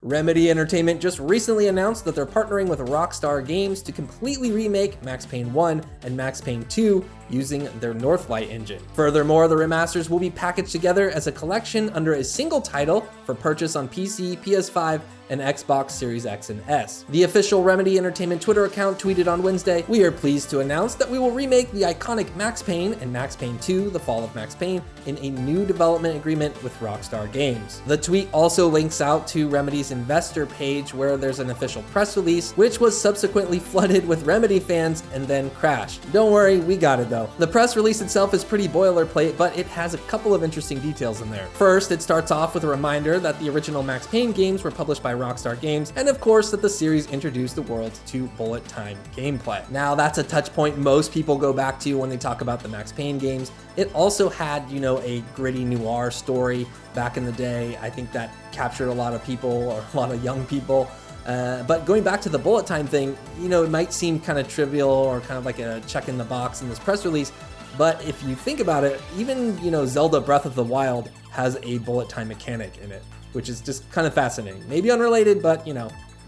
Remedy Entertainment just recently announced that they're partnering with Rockstar Games to completely remake Max Payne 1 and Max Payne 2 using their Northlight engine. Furthermore, the remasters will be packaged together as a collection under a single title for purchase on PC, PS5, and Xbox Series X and S. The official Remedy Entertainment Twitter account tweeted on Wednesday, "We are pleased to announce that we will remake the iconic Max Payne and Max Payne 2, The Fall of Max Payne, in a new development agreement with Rockstar Games." The tweet also links out to Remedy's investor page where there's an official press release, which was subsequently flooded with Remedy fans and then crashed. Don't worry, we got it though. The press release itself is pretty boilerplate, but it has a couple of interesting details in there. First, it starts off with a reminder that the original Max Payne games were published by Rockstar Games, and of course that the series introduced the world to bullet time gameplay. Now that's a touch point most people go back to when they talk about the Max Payne games. It also had, a gritty noir story back in the day. I think that captured a lot of people, or a lot of young people. But going back to the bullet time thing, it might seem kind of trivial or kind of like a check in the box in this press release, but if you think about it, even, Zelda Breath of the Wild has a bullet time mechanic in it, which is just kind of fascinating. Maybe unrelated, but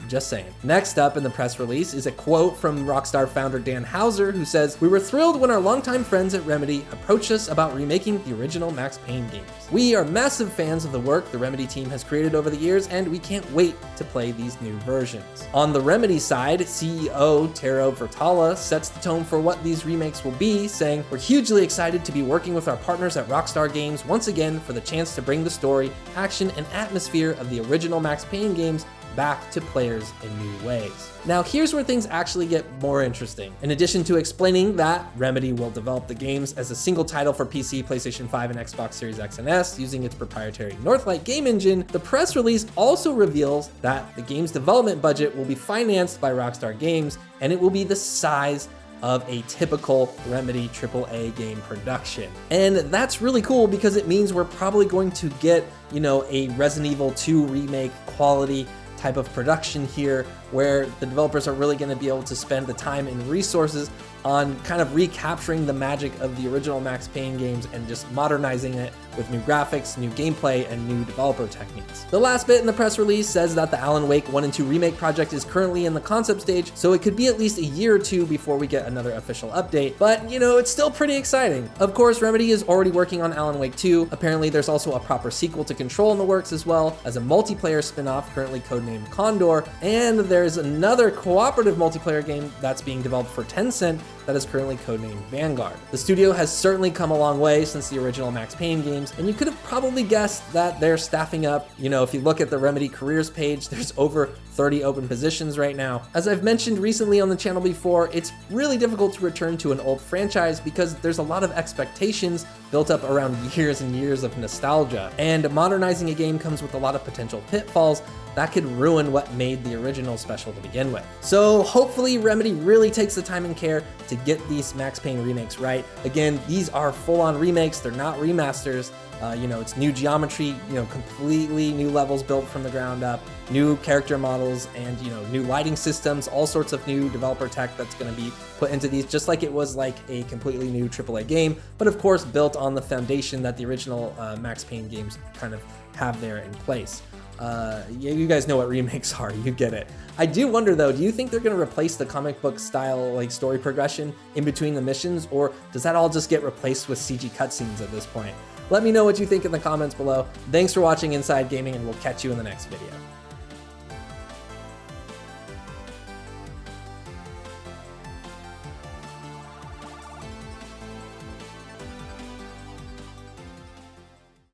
just saying. Next up in the press release is a quote from Rockstar founder Dan Houser, who says, "We were thrilled when our longtime friends at Remedy approached us about remaking the original Max Payne games. We are massive fans of the work the Remedy team has created over the years, and we can't wait to play these new versions." On the Remedy side, CEO Tero Vertala sets the tone for what these remakes will be, saying, "We're hugely excited to be working with our partners at Rockstar Games once again for the chance to bring the story, action, and atmosphere of the original Max Payne games back to players in new ways." Now here's where things actually get more interesting. In addition to explaining that Remedy will develop the games as a single title for PC, PlayStation 5, and Xbox Series X and S using its proprietary Northlight game engine, the press release also reveals that the game's development budget will be financed by Rockstar Games, and it will be the size of a typical Remedy AAA game production. And that's really cool because it means we're probably going to get, a Resident Evil 2 remake quality type of production here, where the developers are really going to be able to spend the time and resources on kind of recapturing the magic of the original Max Payne games and just modernizing it with new graphics, new gameplay, and new developer techniques. The last bit in the press release says that the Alan Wake 1 and 2 remake project is currently in the concept stage, so it could be at least a year or two before we get another official update, but it's still pretty exciting. Of course, Remedy is already working on Alan Wake 2. Apparently there's also a proper sequel to Control in the works, as well as a multiplayer spin-off currently codenamed Condor, and there's another cooperative multiplayer game that's being developed for Tencent that is currently codenamed Vanguard. The studio has certainly come a long way since the original Max Payne games, and you could have probably guessed that they're staffing up. If you look at the Remedy careers page, there's over 30 open positions right now. As I've mentioned recently on the channel before, it's really difficult to return to an old franchise because there's a lot of expectations built up around years and years of nostalgia, and modernizing a game comes with a lot of potential pitfalls that could ruin what made the original special to begin with. So hopefully Remedy really takes the time and care to get these Max Payne remakes right. Again, these are full-on remakes, they're not remasters. It's new geometry, completely new levels built from the ground up, new character models, and new lighting systems, all sorts of new developer tech that's going to be put into these, just like it was like a completely new AAA game, but of course built on the foundation that the original Max Payne games kind of have there in place. You guys know what remakes are, you get it. I do wonder though, do you think they're going to replace the comic book style story progression in between the missions, or does that all just get replaced with CG cutscenes at this point? Let me know what you think in the comments below. Thanks for watching Inside Gaming, and we'll catch you in the next video.